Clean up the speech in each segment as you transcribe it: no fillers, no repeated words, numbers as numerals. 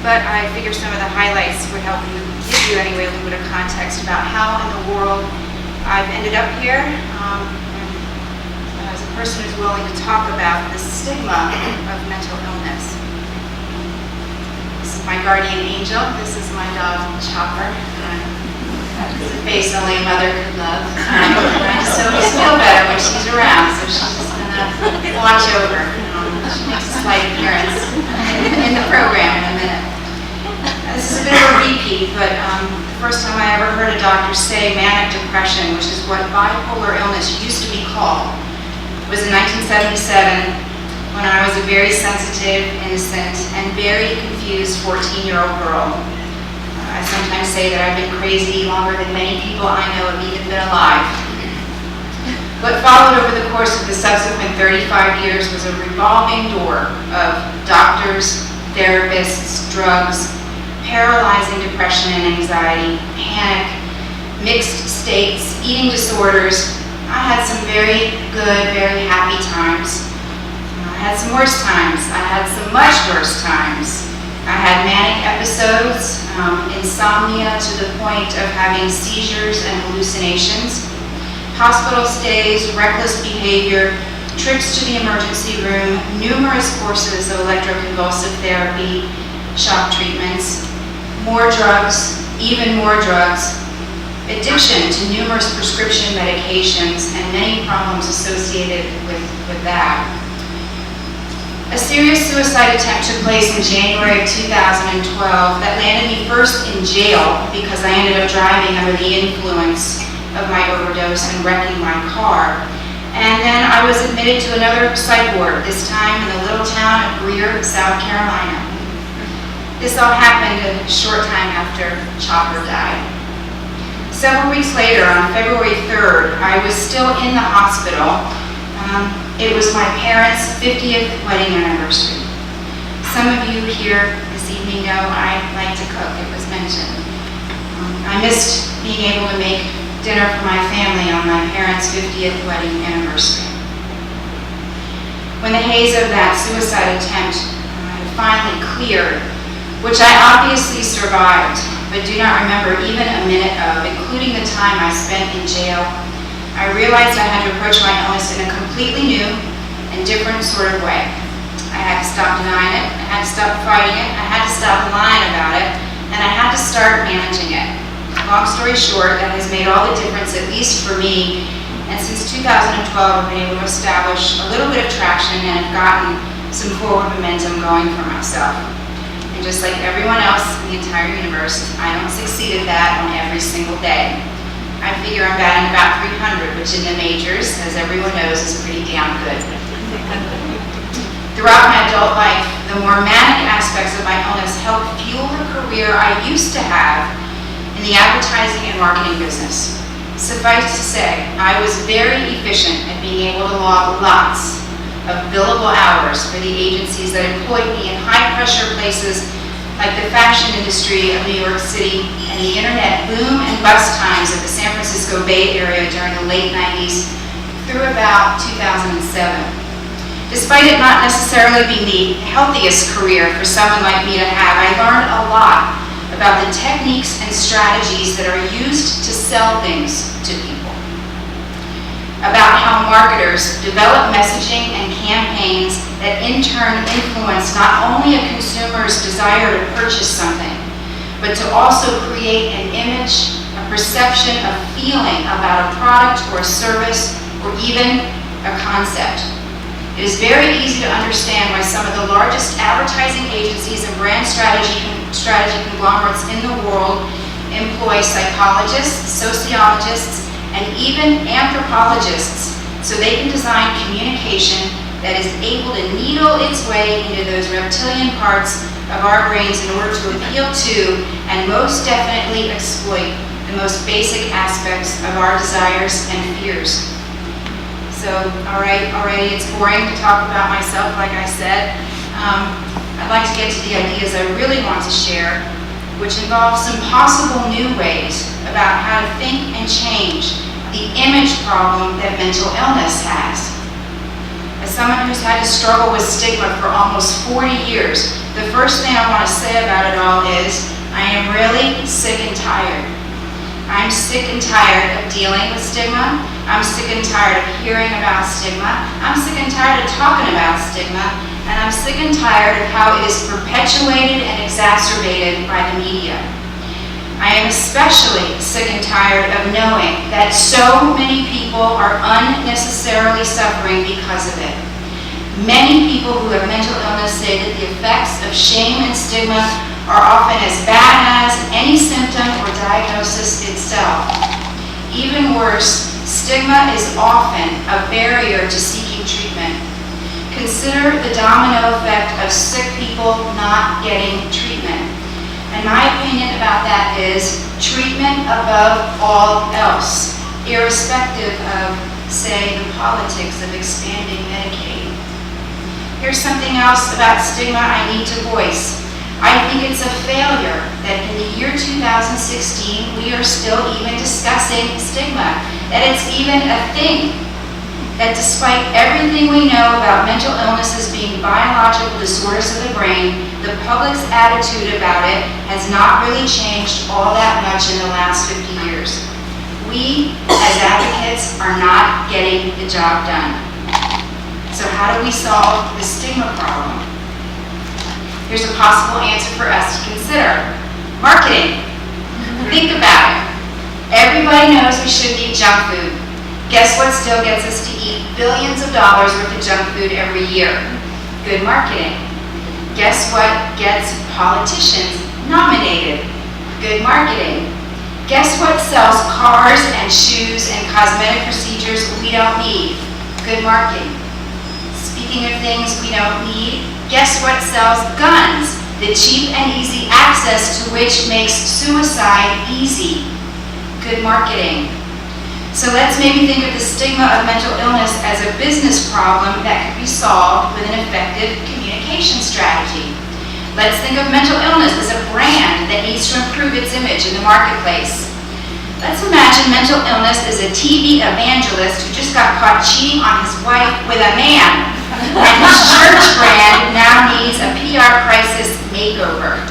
but I figure some of the highlights would help you, give you anyway, a little bit of context about how in the world I've ended up here, as a person who's willing to talk about the stigma of mental illness. This is my guardian angel. This is my dog, Chopper. It's a face only a mother could love. I just always feel better when she's around, so she's just gonna watch over. She makes a slight appearance in the program in a minute. This is a bit of a repeat, but the first time I ever heard a doctor say manic depression, which is what bipolar illness used to be called, was in 1977 when I was a very sensitive, innocent, and very confused 14-year-old girl. I sometimes say that I've been crazy longer than many people I know have even been alive. What followed over the course of the subsequent 35 years was a revolving door of doctors, therapists, drugs, paralyzing depression and anxiety, panic, mixed states, eating disorders. I had some very good, very happy times. I had some worse times. I had some much worse times. I had manic episodes, insomnia to the point of having seizures and hallucinations, hospital stays, reckless behavior, trips to the emergency room, numerous courses of electroconvulsive therapy, shock treatments, more drugs, even more drugs, addiction to numerous prescription medications, and many problems associated with that. A serious suicide attempt took place in January of 2012 that landed me first in jail because I ended up driving under the influence of my overdose and wrecking my car. And then I was admitted to another psych ward, this time in the little town of Greer, South Carolina. This all happened a short time after Chopper died. Several weeks later, on February 3rd, I was still in the hospital. It was my parents' 50th wedding anniversary. Some of you here this evening know I like to cook, it was mentioned. I missed being able to make dinner for my family on my parents' 50th wedding anniversary. When the haze of that suicide attempt had finally cleared, which I obviously survived, but do not remember even a minute of, including the time I spent in jail, I realized I had to approach my illness in a completely new and different sort of way. I had to stop denying it, I had to stop fighting it, I had to stop lying about it, and I had to start managing it. Long story short, that has made all the difference, at least for me, and since 2012 I've been able to establish a little bit of traction and have gotten some forward momentum going for myself. And just like everyone else in the entire universe, I don't succeed at that on every single day. I figure I'm batting about 300, which in the majors, as everyone knows, is pretty damn good. Throughout my adult life, the more manic aspects of my illness helped fuel the career I used to have in the advertising and marketing business. Suffice to say, I was very efficient at being able to log lots of billable hours for the agencies that employed me in high-pressure places like the fashion industry of New York City and the internet boom and bust times of the San Francisco Bay Area during the late 90s through about 2007. Despite it not necessarily being the healthiest career for someone like me to have, I learned a lot about the techniques and strategies that are used to sell things to people, about how marketers develop messaging and campaigns that in turn influence not only a consumer's desire to purchase something, but to also create an image, a perception, a feeling about a product or a service or even a concept. It is very easy to understand why some of the largest advertising agencies and brand strategy conglomerates in the world employ psychologists, sociologists, and even anthropologists so they can design communication that is able to needle its way into those reptilian parts of our brains in order to appeal to and most definitely exploit the most basic aspects of our desires and fears. So, already it's boring to talk about myself, like I said. I'd like to get to the ideas I really want to share, which involve some possible new ways about how to think and change the image problem that mental illness has. As someone who's had to struggle with stigma for almost 40 years, the The first thing I want to say about it all is I am really sick and tired. I'm sick and tired of dealing with stigma. I'm sick and tired of hearing about stigma. I'm sick and tired of talking about stigma. And I'm sick and tired of how it is perpetuated and exacerbated by the media. I am especially sick and tired of knowing that so many people are unnecessarily suffering because of it. Many people who have mental illness say that the effects of shame and stigma are often as bad as any symptom or diagnosis itself. Even worse, stigma is often a barrier to seeking treatment. Consider the domino effect of sick people not getting treatment. And my opinion about that is treatment above all else, irrespective of, say, the politics of expanding Medicaid. Here's something else about stigma I need to voice. I think it's a failure that in the year 2016 we are still even discussing stigma, that it's even a thing, that despite everything we know about mental illnesses being biological disorders of the brain, the public's attitude about it has not really changed all that much in the last 50 years. We, as advocates, are not getting the job done. So how do we solve the stigma problem? Here's a possible answer for us to consider. Marketing. Think about it. Everybody knows we shouldn't eat junk food. Guess what still gets us to eat billions of dollars worth of junk food every year? Good marketing. Guess what gets politicians nominated? Good marketing. Guess what sells cars and shoes and cosmetic procedures we don't need? Good marketing. Speaking of things we don't need, guess what sells guns? The cheap and easy access to which makes suicide easy. Good marketing. So let's maybe think of the stigma of mental illness as a business problem that could be solved with an effective communication strategy. Let's think of mental illness as a brand that needs to improve its image in the marketplace. Let's imagine mental illness as a TV evangelist who just got caught cheating on his wife with a man. And his church brand now needs a PR crisis makeover.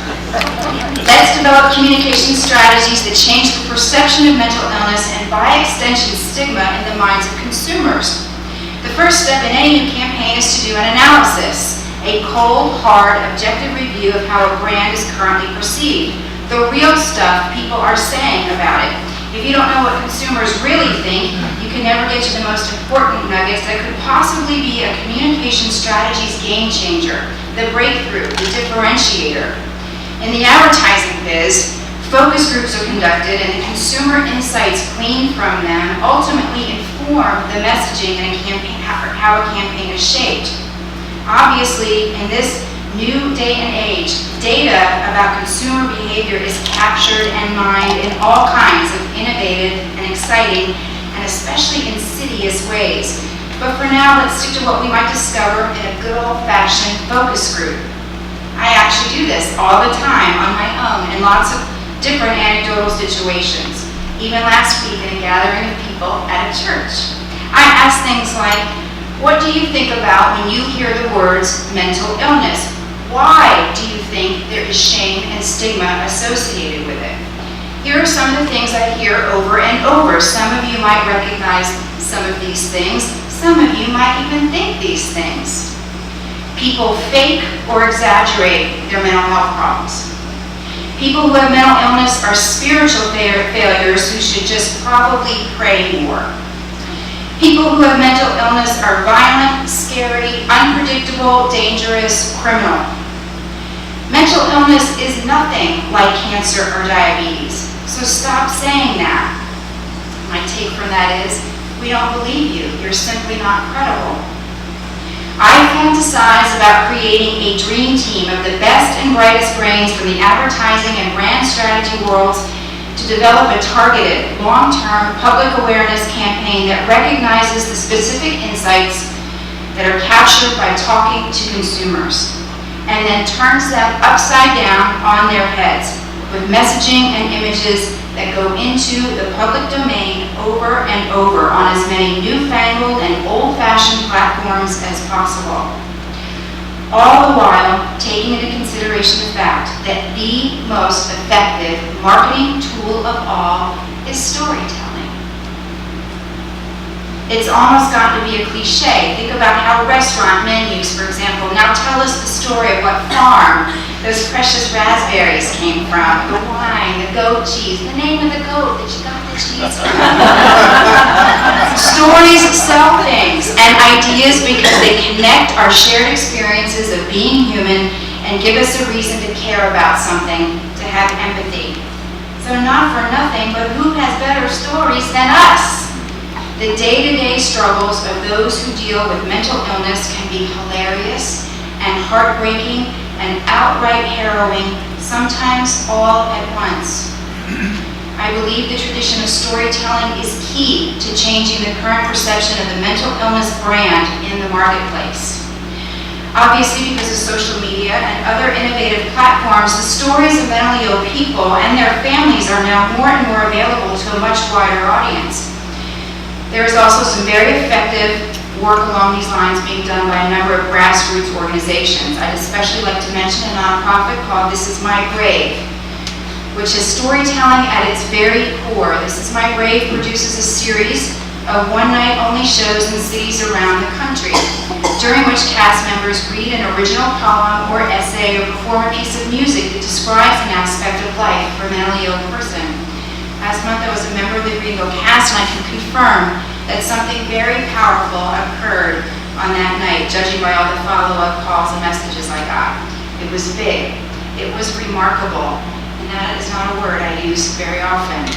Let's develop communication strategies that change the perception of mental illness and, by extension, stigma in the minds of consumers. The first step in any new campaign is to do an analysis, a cold, hard, objective review of how a brand is currently perceived, the real stuff people are saying about it. If you don't know what consumers really think, you can never get to the most important nuggets that could possibly be a communication strategy's game changer, the breakthrough, the differentiator. In the advertising biz, focus groups are conducted and the consumer insights gleaned from them ultimately inform the messaging in a campaign, how a campaign is shaped. Obviously, in this new day and age, data about consumer behavior is captured and mined in all kinds of innovative and exciting and especially insidious ways. But for now, let's stick to what we might discover in a good old-fashioned focus group. I actually do this all the time on my own in lots of different anecdotal situations. Even last week in a gathering of people at a church. I asked things like, what do you think about when you hear the words mental illness? Why do you think there is shame and stigma associated with it? Here are some of the things I hear over and over. Some of you might recognize some of these things. Some of you might even think these things. People fake or exaggerate their mental health problems. People who have mental illness are spiritual failures who should just probably pray more. People who have mental illness are violent, scary, unpredictable, dangerous, criminal. Mental illness is nothing like cancer or diabetes, so stop saying that. My take from that is, we don't believe you. You're simply not credible. I fantasize about creating a dream team of the best and brightest brains from the advertising and brand strategy worlds to develop a targeted, long-term public awareness campaign that recognizes the specific insights that are captured by talking to consumers, and then turns them upside down on their heads with messaging and images that go into the public domain over and over on as many newfangled and old-fashioned platforms as possible. all the while taking into consideration the fact that the most effective marketing tool of all is storytelling. It's almost gotten to be a cliche. Think about how restaurant menus, for example, now tell us the story of what farm those precious raspberries came from, the wine, the goat cheese, the name of the goat that you got the cheese from. Stories sell things and ideas because they connect our shared experiences of being human and give us a reason to care about something, to have empathy. So not for nothing, but who has better stories than us? The day-to-day struggles of those who deal with mental illness can be hilarious and heartbreaking and outright harrowing, sometimes all at once. I believe the tradition of storytelling is key to changing the current perception of the mental illness brand in the marketplace. Obviously, because of social media and other innovative platforms, the stories of mentally ill people and their families are now more and more available to a much wider audience. There is also some very effective work along these lines being done by a number of grassroots organizations. I'd especially like to mention a nonprofit called This Is My Grave, which is storytelling at its very core. This Is My Grave produces a series of one-night-only shows in cities around the country, during which cast members read an original poem or essay or perform a piece of music that describes an aspect of life for a mentally ill person. Last month I was a member of the Greenville cast, and I can confirm that something very powerful occurred on that night, judging by all the follow-up calls and messages I got. It was big. It was remarkable. And that is not a word I use very often.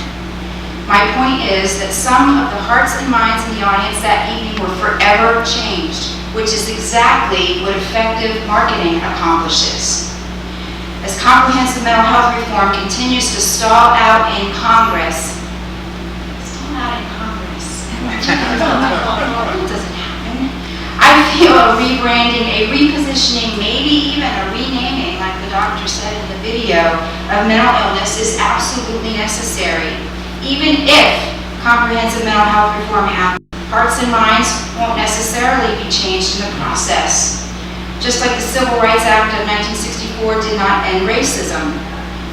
My point is that some of the hearts and minds in the audience that evening were forever changed, which is exactly what effective marketing accomplishes. As comprehensive mental health reform continues to stall out in Congress, it doesn't happen. I feel a rebranding, a repositioning, maybe even a renaming, like the doctor said in the video, of mental illness is absolutely necessary. Even if comprehensive mental health reform happens, hearts and minds won't necessarily be changed in the process. Just like the Civil Rights Act of 1964 did not end racism.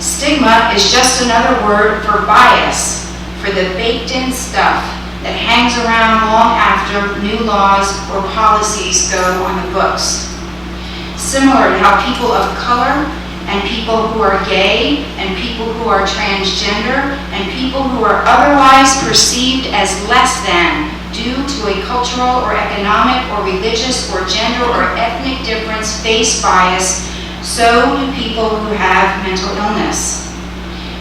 Stigma is just another word for bias, for the baked-in stuff that hangs around long after new laws or policies go on the books. Similar to how people of color and people who are gay and people who are transgender and people who are otherwise perceived as less than due to a cultural or economic or religious or gender or ethnic difference face bias, so do people who have mental illness.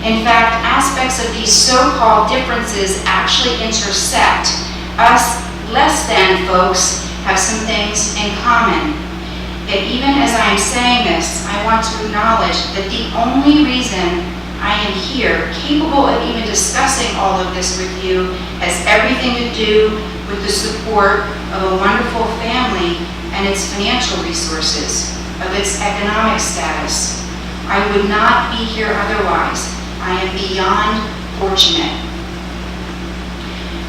In fact, aspects of these so-called differences actually intersect. Us less than folks have some things in common. Yet even as I am saying this, I want to acknowledge that the only reason I am here, capable of even discussing all of this with you, has everything to do with the support of a wonderful family and its financial resources, of its economic status. I would not be here otherwise. I am beyond fortunate.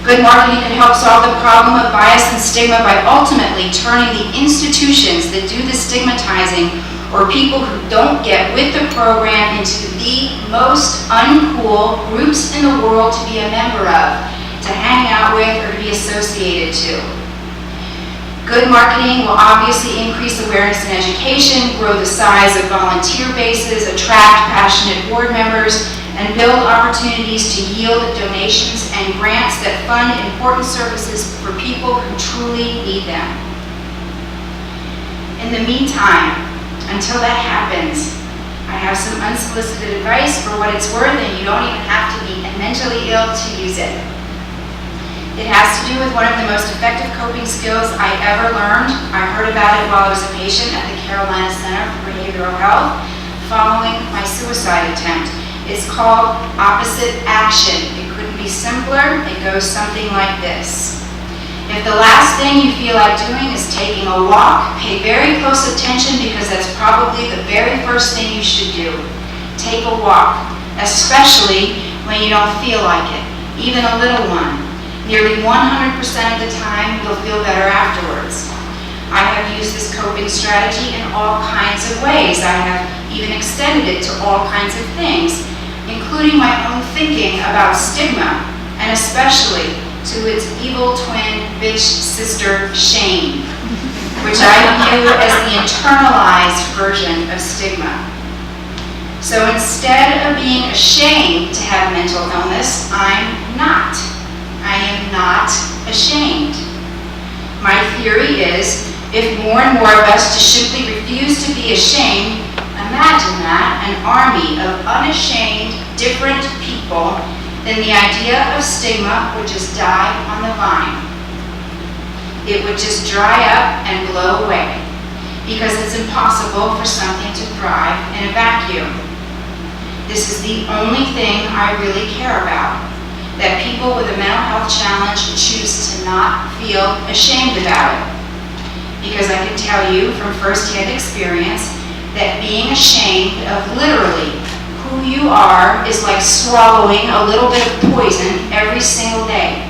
Good marketing can help solve the problem of bias and stigma by ultimately turning the institutions that do the stigmatizing or people who don't get with the program into the most uncool groups in the world to be a member of, to hang out with, or to be associated to. Good marketing will obviously increase awareness and education, grow the size of volunteer bases, attract passionate board members, and build opportunities to yield donations and grants that fund important services for people who truly need them. In the meantime, until that happens, I have some unsolicited advice for what it's worth, and you don't even have to be mentally ill to use it. It has to do with one of the most effective coping skills I ever learned. I heard about it while I was a patient at the Carolina Center for Behavioral Health following my suicide attempt. It's called opposite action. It couldn't be simpler. It goes something like this. If the last thing you feel like doing is taking a walk, pay very close attention because that's probably the very first thing you should do. Take a walk, especially when you don't feel like it, even a little one. Nearly 100% of the time, you'll feel better afterwards. I have used this coping strategy in all kinds of ways. I have even extended it to all kinds of things, including my own thinking about stigma, and especially to its evil twin bitch sister, shame, which I view as the internalized version of stigma. So instead of being ashamed to have mental illness, I'm not. I am not ashamed. My theory is, if more and more of us just simply refuse to be ashamed, imagine that, an army of unashamed, different people, then the idea of stigma would just die on the vine. It would just dry up and blow away, because it's impossible for something to thrive in a vacuum. This is the only thing I really care about, that people with a mental health challenge choose to not feel ashamed about it. Because I can tell you from firsthand experience that being ashamed of literally who you are is like swallowing a little bit of poison every single day.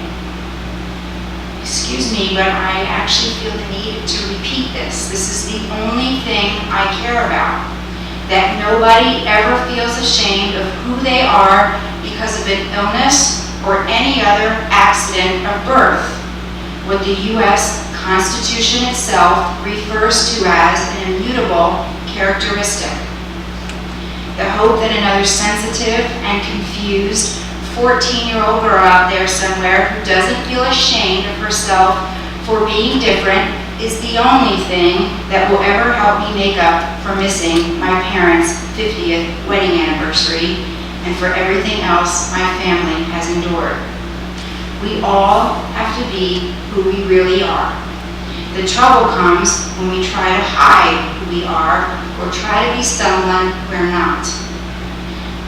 Excuse me, but I actually feel the need to repeat this. This is the only thing I care about. That nobody ever feels ashamed of who they are because of an illness or any other accident of birth, what the U.S. Constitution itself refers to as an immutable characteristic. The hope that another sensitive and confused 14-year-old girl out there somewhere who doesn't feel ashamed of herself for being different is the only thing that will ever help me make up for missing my parents' 50th wedding anniversary and for everything else my family has endured. We all have to be who we really are. The trouble comes when we try to hide who we are or try to be someone we're not.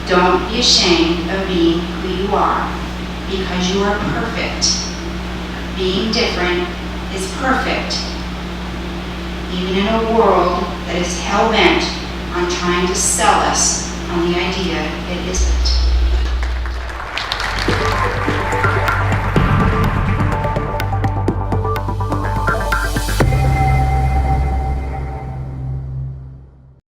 Don't be ashamed of being who you are, because you are perfect. Being different is perfect, even in a world that is hell-bent on trying to sell us on the idea it isn't.